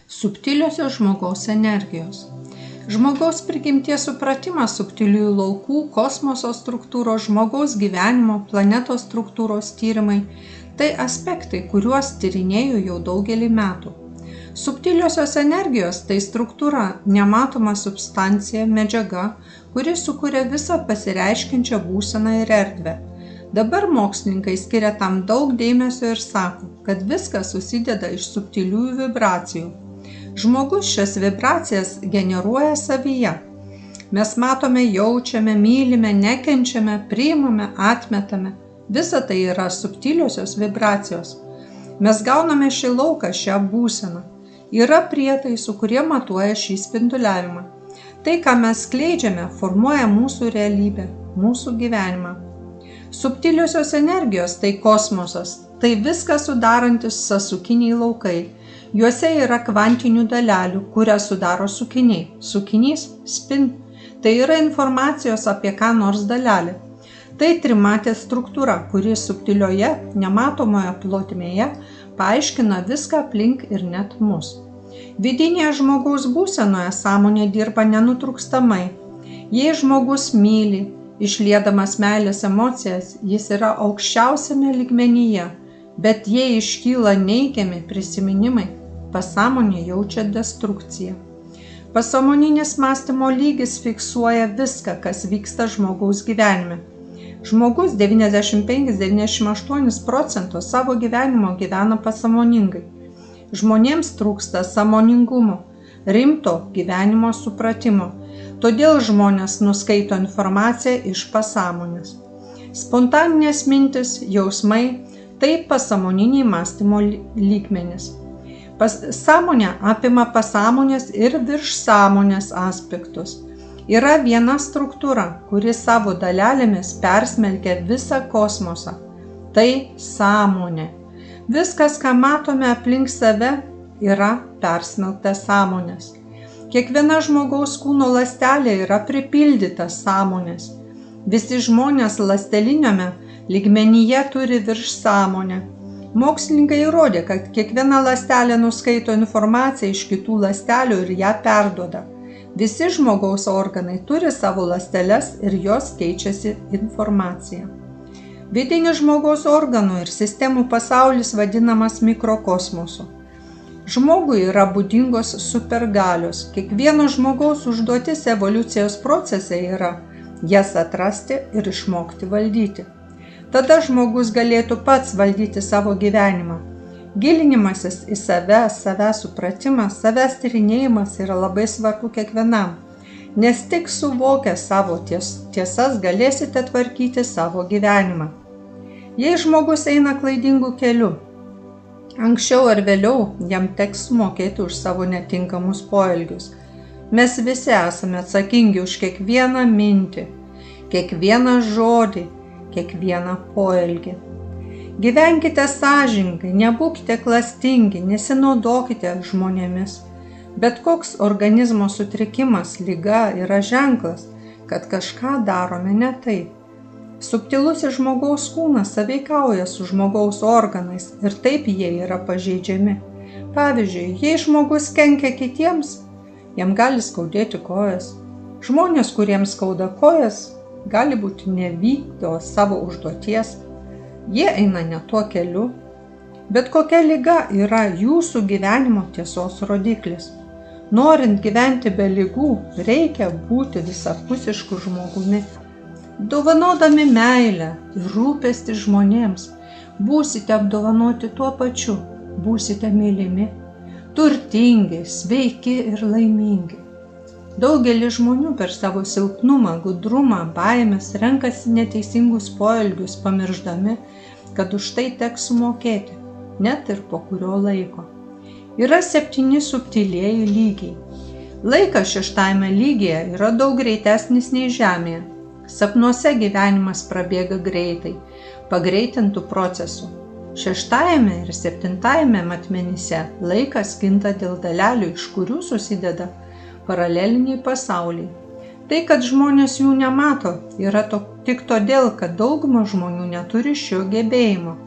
Subtiliosios žmogaus energijos. Žmogaus prigimties supratimas subtiliųjų laukų, kosmoso struktūros, žmogaus gyvenimo, planetos struktūros tyrimai – tai aspektai, kuriuos tyrinėju jau daugelį metų. Subtiliosios energijos – tai struktūra, nematoma substancija, medžiaga, kuri sukuria visą pasireiškiančią būseną ir erdvę. Dabar mokslininkai skiria tam daug dėmesio ir sako, kad viskas susideda iš subtiliųjų vibracijų. Žmogus šias vibracijas generuoja savyje. Mes matome, jaučiame, mylime, nekenčiame, priimame, atmetame. Visa tai yra subtiliosios vibracijos. Mes gauname šį lauką, šią būseną. Yra prietaisų, kurie matuoja šį spinduliavimą. Tai, ką mes skleidžiame, formuoja mūsų realybę, mūsų gyvenimą. Subtiliosios energijos – tai kosmosas. Tai viską sudarantis sąsukiniai laukai. Juose yra kvantinių dalelių, kurias sudaro sukiniai. Sukinys – spin. Tai yra informacijos apie ką nors dalelė. Tai trimatė struktūra, kuri subtilioje, nematomoje plotmėje paaiškina viską aplink ir net mus. Vidinėje žmogaus būsenoje sąmonė dirba nenutrūkstamai. Jei žmogus myli, išliedamas meilės emocijas, jis yra aukščiausiame lygmenyje, bet jei iškyla neigiami prisiminimai, pasąmonė jaučia destrukciją. Pasąmoninis mąstymo lygis fiksuoja viską, kas vyksta žmogaus gyvenime. Žmogus 95–98% savo gyvenimo gyvena pasąmoningai. Žmonėms trūksta sąmoningumo, rimto gyvenimo supratimo. Todėl žmonės nuskaito informaciją iš pasąmonės. Spontaninės mintis, jausmai – tai pasąmoniniai mąstymo lygmenys. Sąmonė apima pasąmonės ir viršsąmonės aspektus. Yra viena struktūra, kuri savo dalelėmis persmelkia visą kosmosą. Tai sąmonė. Viskas, ką matome aplink save, yra persmelkta sąmonės. Kiekviena žmogaus kūno ląstelė yra pripildyta sąmonės. Visi žmonės ląsteliniame lygmenyje turi viršsąmonę. Mokslininkai įrodė, kad kiekviena ląstelė nuskaito informaciją iš kitų ląstelių ir ją perduoda. Visi žmogaus organai turi savo ląsteles ir jos keičiasi informacija. Vidinis žmogaus organų ir sistemų pasaulis vadinamas mikrokosmosu. Žmogui yra būdingos supergalios. Kiekvieno žmogaus užduotis evoliucijos procese yra jas atrasti ir išmokti valdyti. Tada žmogus galėtų pats valdyti savo gyvenimą. Gilinimasis į save, savęs supratimas, savęs tyrinėjimas yra labai svarbu kiekvienam, nes tik suvokę savo tiesas galėsite tvarkyti savo gyvenimą. Jei žmogus eina klaidingu keliu, anksčiau ar vėliau jam teks sumokėti už savo netinkamus poelgius. Mes visi esame atsakingi už kiekvieną mintį, kiekvieną žodį, kiekvieną poelgį. Gyvenkite sąžiningai, nebūkite klastingi, nesinaudokite žmonėmis. Bet koks organizmo sutrikimas, liga yra ženklas, kad kažką darome ne taip. Subtilusis žmogaus kūnas sąveikauja su žmogaus organais ir taip jie yra pažeidžiami. Pavyzdžiui, jei žmogus kenkia kitiems, jam gali skaudėti kojas. Žmonės, kuriems skauda kojas, gali būti nevykdo savo užduoties. Jie eina ne tuo keliu. Bet kokia liga yra jūsų gyvenimo tiesos rodiklis. Norint gyventi be ligų, reikia būti visapusišku žmogumi. Dovanodami meilę ir rūpestį žmonėms, būsite apdovanoti tuo pačiu, būsite mylimi, turtingi, sveiki ir laimingi. Daugelis žmonių per savo silpnumą, gudrumą, baimės renkasi neteisingus poelgius, pamirždami, kad už tai teks sumokėti, net ir po kurio laiko. Yra 7 subtilieji lygiai. Laikas 6 lygyje yra daug greitesnis nei Žemėje. Sapnuose gyvenimas prabėga greitai, pagreitintų procesų. 6 ir 7 matmenyse laikas kinta dėl dalelių, iš kurių susideda paraleliniai pasauliai. Tai, kad žmonės jų nemato, yra tik todėl, kad dauguma žmonių neturi šio gebėjimo.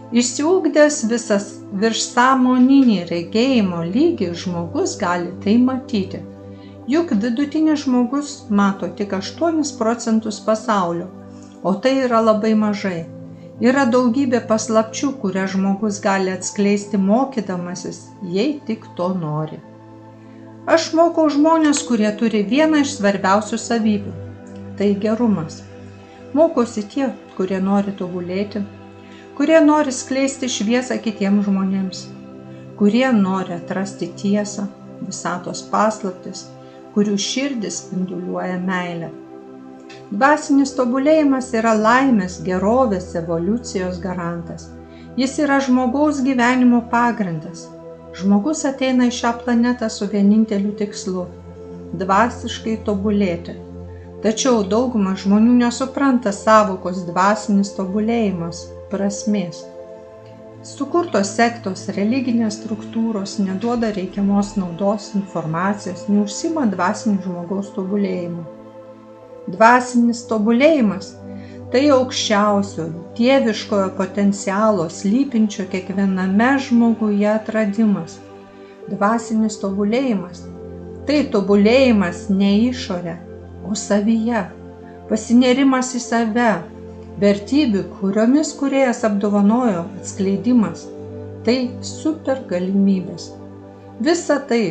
Išsiugdęs visas viršsąmoninį regėjimo lygį žmogus gali tai matyti. Juk vidutinis žmogus mato tik 8% pasaulio, o tai yra labai mažai. Yra daugybė paslapčių, kurias žmogus gali atskleisti mokydamasis, jei tik to nori. Aš mokau žmonės, kurie turi vieną iš svarbiausių savybių – tai gerumas. Mokosi tie, kurie nori tobulėti, kurie nori skleisti šviesą kitiems žmonėms, kurie nori atrasti tiesą, visatos paslaptis, kurių širdis spinduliuoja meilę. Dvasinis tobulėjimas yra laimės, gerovės, evoliucijos garantas. Jis yra žmogaus gyvenimo pagrindas. Žmogus ateina į šią planetą su vieninteliu tikslu – dvasiškai tobulėti. Tačiau dauguma žmonių nesupranta sąvokos dvasinis tobulėjimas prasmės. Sukurtos sektos, religinės struktūros neduoda reikiamos naudos, informacijos, neužsiima dvasiniu žmogaus tobulėjimu. Dvasinis tobulėjimas – tai aukščiausio, dieviškojo potencialo slypinčio kiekviename žmoguje atradimas. Dvasinis tobulėjimas – tai tobulėjimas ne išorė, o savyje, pasinėrimas į save, vertybių, kuriomis kūrėjas apdovanojo atskleidimas, tai super galimybės. Visa tai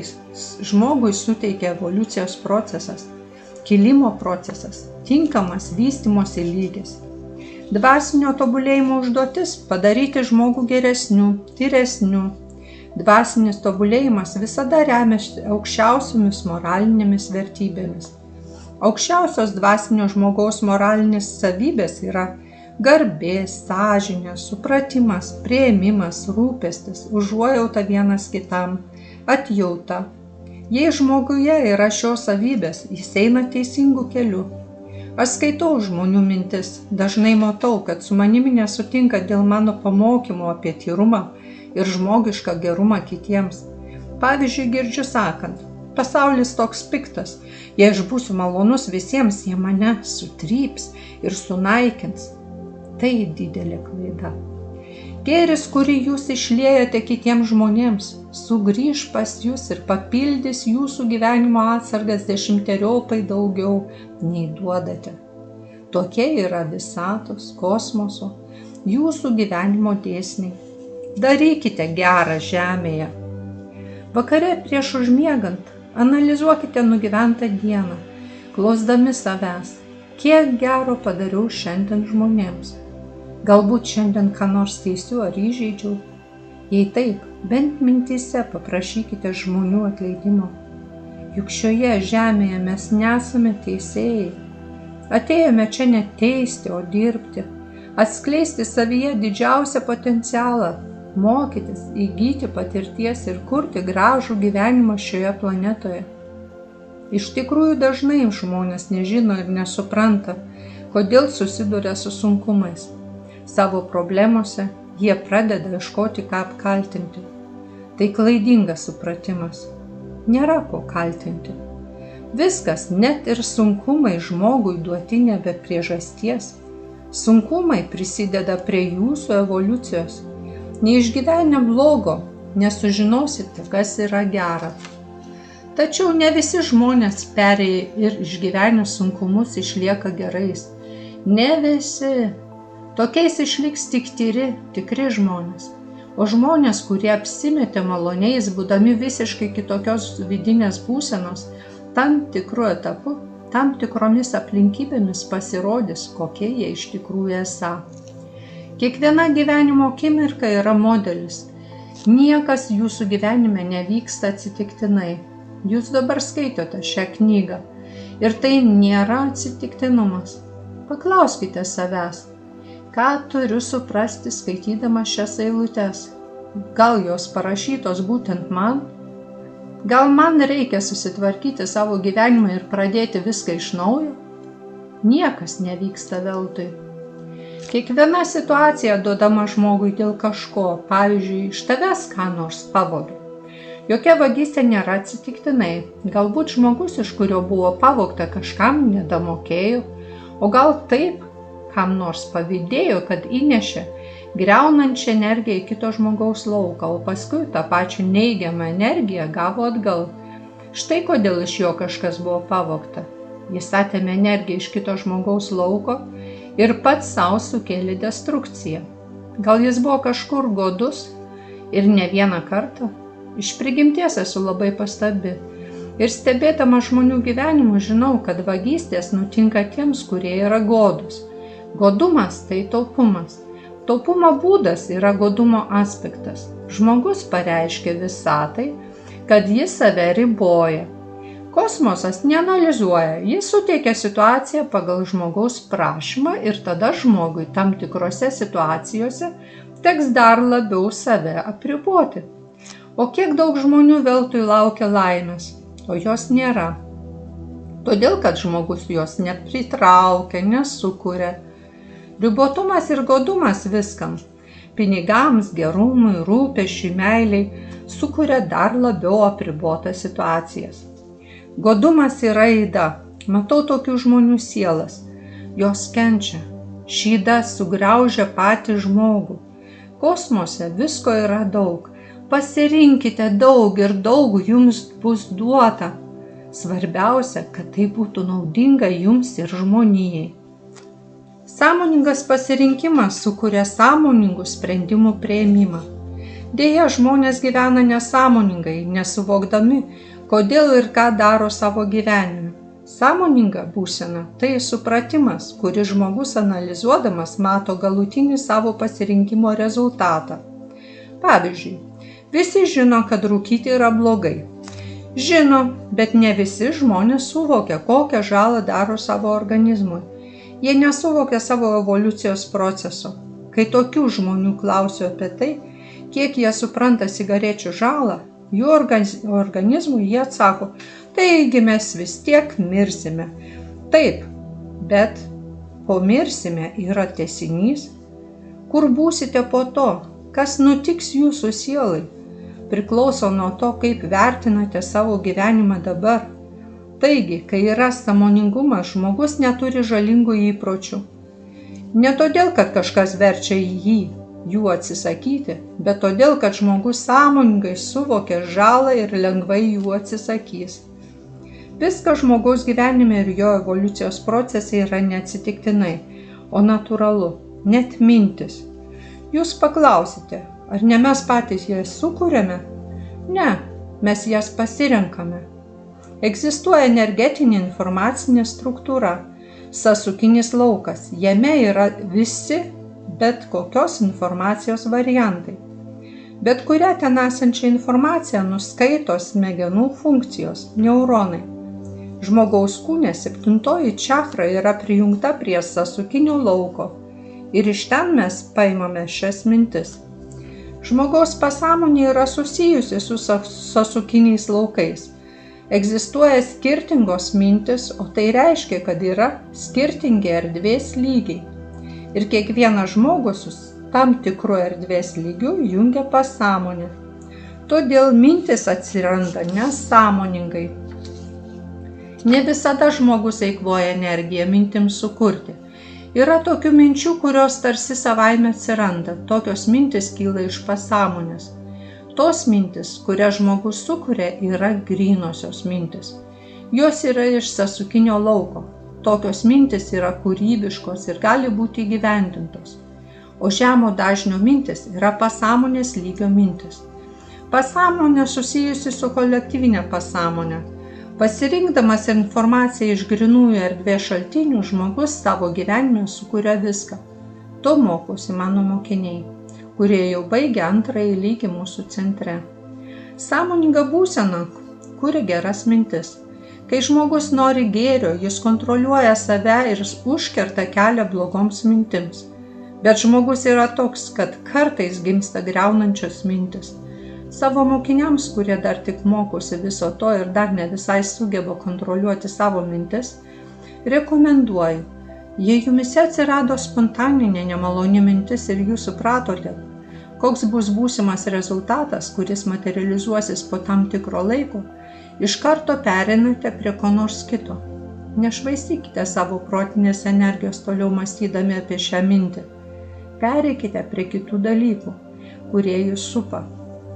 žmogui suteikia evoliucijos procesas, kilimo procesas, tinkamas vystymosi lygis. Dvasinio tobulėjimo užduotis – padaryti žmogų geresniu, tyresniu. Dvasinis tobulėjimas visada remiasi aukščiausiomis moralinėmis vertybėmis. Aukščiausios dvasinio žmogaus moralinės savybės yra garbė, sąžinė, supratimas, priėmimas, rūpestis, užuojauta vienas kitam, atjauta. Jei žmoguje yra šios savybės, jis eina teisingu keliu. Aš skaitau žmonių mintis, dažnai matau, kad su manimi nesutinka dėl mano pamokymų apie tyrumą ir žmogišką gerumą kitiems. Pavyzdžiui, girdžiu sakant, pasaulis toks piktas, jei aš būsiu malonus visiems, jie mane sutryps ir sunaikins. Tai didelė klaida. Gėris, kurį jūs išliejate kitiems žmonėms, sugrįš pas jūs ir papildys jūsų gyvenimo atsargas 10-eriopai daugiau nei duodate. Tokie yra visatos, kosmoso, jūsų gyvenimo dėsniai. Darykite gerą žemėje. Vakare prieš užmiegant analizuokite nugyventą dieną, klausdami savęs, kiek gero padariau šiandien žmonėms. Galbūt šiandien ką nors teisiu ar įžeidžiau. Jei taip, bent mintyse paprašykite žmonių atleidimo. Juk šioje žemėje mes nesame teisėjai. Atėjome čia ne teisti, o dirbti, atskleisti savyje didžiausią potencialą, mokytis, įgyti patirties ir kurti gražų gyvenimą šioje planetoje. Iš tikrųjų dažnai žmonės nežino ir nesupranta, kodėl susiduria su sunkumais. Savo problemose jie pradeda ieškoti, ką apkaltinti. Tai klaidingas supratimas. Nėra ko kaltinti. Viskas, net ir sunkumai žmogui duoti ne be priežasties. Sunkumai prisideda prie jūsų evoliucijos. Neišgyvenę blogo, nesužinosite, kas yra gera. Tačiau ne visi žmonės perėję ir išgyvenę sunkumus išlieka gerais. Ne visi. Tokiais išliks tik tikri žmonės. O žmonės, kurie apsimetė maloniais, būdami visiškai kitokios vidinės būsenos, tam tikru etapu, tam tikromis aplinkybėmis pasirodys, kokie jie iš tikrųjų esą. Kiekviena gyvenimo akimirka yra modelis. Niekas jūsų gyvenime nevyksta atsitiktinai. Jūs dabar skaitote šią knygą. Ir tai nėra atsitiktinumas. Paklauskite savęs, ką turiu suprasti skaitydama šias eilutes. Gal jos parašytos būtent man? Gal man reikia susitvarkyti savo gyvenimą ir pradėti viską iš naujo? Niekas nevyksta veltui. Kiekviena situacija duodama žmogui dėl kažko, pavyzdžiui, iš tavęs ką nors pavogė. Jokia vagystė nėra atsitiktinai. Galbūt žmogus, iš kurio buvo pavogta, kažkam nedamokėjo, o gal taip, kam nors pavydėjo, kad įnešė griaunančią energiją į kito žmogaus lauką, o paskui tą pačią neigiamą energiją gavo atgal. Štai kodėl iš jo kažkas buvo pavogta. Jis atėmė energiją iš kito žmogaus lauko ir pats savo sukėlė destrukciją. Gal jis buvo kažkur godus ir ne vieną kartą? Iš prigimties esu labai pastabi. Ir stebėdama žmonių gyvenimus žinau, kad vagystės nutinka tiems, kurie yra godūs. Godumas tai taupumas. Taupumo būdas yra godumo aspektas. Žmogus pareiškia visatai, kad jis save riboja. Kosmosas neanalizuoja, jis suteikia situaciją pagal žmogaus prašymą ir tada žmogui tam tikrose situacijose teks dar labiau save apriboti. O kiek daug žmonių veltui laukia laimės, o jos nėra. Todėl, kad žmogus jos nepritraukia, nesukuria. Ribotumas ir godumas viskam, pinigams, gerumui, rūpesčiui, meiliai, sukuria dar labiau apribotas situacijas. Godumas yra yda. Matau tokių žmonių sielas. Jos kenčia. Ši yda sugriaužia patį žmogų. Kosmose visko yra daug. Pasirinkite daug ir daug jums bus duota. Svarbiausia, kad tai būtų naudinga jums ir žmonijai. Sąmoningas pasirinkimas sukuria sąmoningų sprendimų priėmimą. Deja, žmonės gyvena nesąmoningai, nesuvokdami, kodėl ir ką daro savo gyvenime. Sąmoninga būsena – tai supratimas, kurį žmogus analizuodamas mato galutinį savo pasirinkimo rezultatą. Pavyzdžiui, visi žino, kad rūkyti yra blogai. Žino, bet ne visi žmonės suvokia, kokią žalą daro savo organizmui. Jie nesuvokia savo evoliucijos proceso. Kai tokių žmonių klausiu apie tai, kiek jie supranta cigarečių žalą, jų organizmui jie atsako, taigi mes vis tiek mirsime. Taip, bet po mirsime yra tęsinys. Kur būsite po to? Kas nutiks jūsų sielai? Priklauso nuo to, kaip vertinate savo gyvenimą dabar. Taigi, kai yra sąmoningumas, žmogus neturi žalingų įpročių. Ne todėl, kad kažkas verčia jų atsisakyti, bet todėl, kad žmogus sąmoningai suvokia žalą ir lengvai jų atsisakys. Viskas žmogaus gyvenime ir jo evoliucijos procesai yra neatsitiktinai, o natūralu, net mintis. Jūs paklausite, ar ne mes patys jas sukūrėme? Ne, mes jas pasirenkame. Egzistuoja energetinė informacinė struktūra, sąsukinis laukas. Jame yra visi bet kokios informacijos variantai. Bet kurią ten esančią informaciją nuskaito smegenų funkcijos, neuronai. Žmogaus kūne 7 čakra yra prijungta prie sąsukinio lauko ir iš ten mes paimame šias mintis. Žmogaus pasąmonė yra susijusi su sąsukiniais laukais. Egzistuoja skirtingos mintis, o tai reiškia, kad yra skirtingi erdvės lygiai. Ir kiekvienas žmogus su tam tikru erdvės lygiu jungia pasąmonę. Todėl mintis atsiranda nesąmoningai. Ne visada žmogus eikvoja energiją mintims sukurti. Yra tokių minčių, kurios tarsi savaime atsiranda. Tokios mintis kyla iš pasąmonės. Tos mintis, kurias žmogus sukuria, yra grynosios mintis. Jos yra iš sąsukinio lauko. Tokios mintis yra kūrybiškos ir gali būti įgyvendintos. O žemo dažnio mintis yra pasąmonės lygio mintis. Pasąmonė susijusi su kolektyvinė pasąmonė. Pasirinkdamas informaciją iš grynųjų erdvės šaltinių, žmogus savo gyvenime sukuria viską. To mokosi mano mokiniai, kurie jau baigia 2. lygį mūsų centre. Sąmoninga būsena kuria geras mintis. Kai žmogus nori gėrio, jis kontroliuoja save ir užkerta kelią blogoms mintims. Bet žmogus yra toks, kad kartais gimsta griaunančios mintis. Savo mokiniams, kurie dar tik mokosi viso to ir dar ne visai sugeba kontroliuoti savo mintis, rekomenduoju, jei jumise atsirado spontaninė nemaloni mintis ir jūs supratote, koks bus būsimas rezultatas, kuris materializuosis po tam tikro laiko, iš karto pereinate prie ko nors kito. Nešvaistykite savo protinės energijos toliau mąstydami apie šią mintį. Pereikite prie kitų dalykų, kurie jūs supa.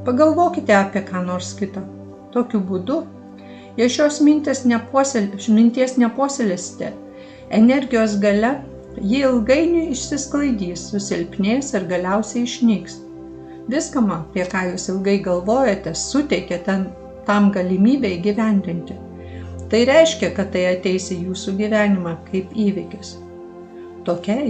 Pagalvokite apie ką nors kitą. Tokiu būdu, jei šios minties nepuoselėsite, energijos galia, ji ilgainiui išsisklaidys, susilpnės ir galiausiai išnyks. Viskama, apie ką jūs ilgai galvojate, suteikėte tam galimybę įgyvendinti. Tai reiškia, kad tai ateis į jūsų gyvenimą kaip įvykis. Tokia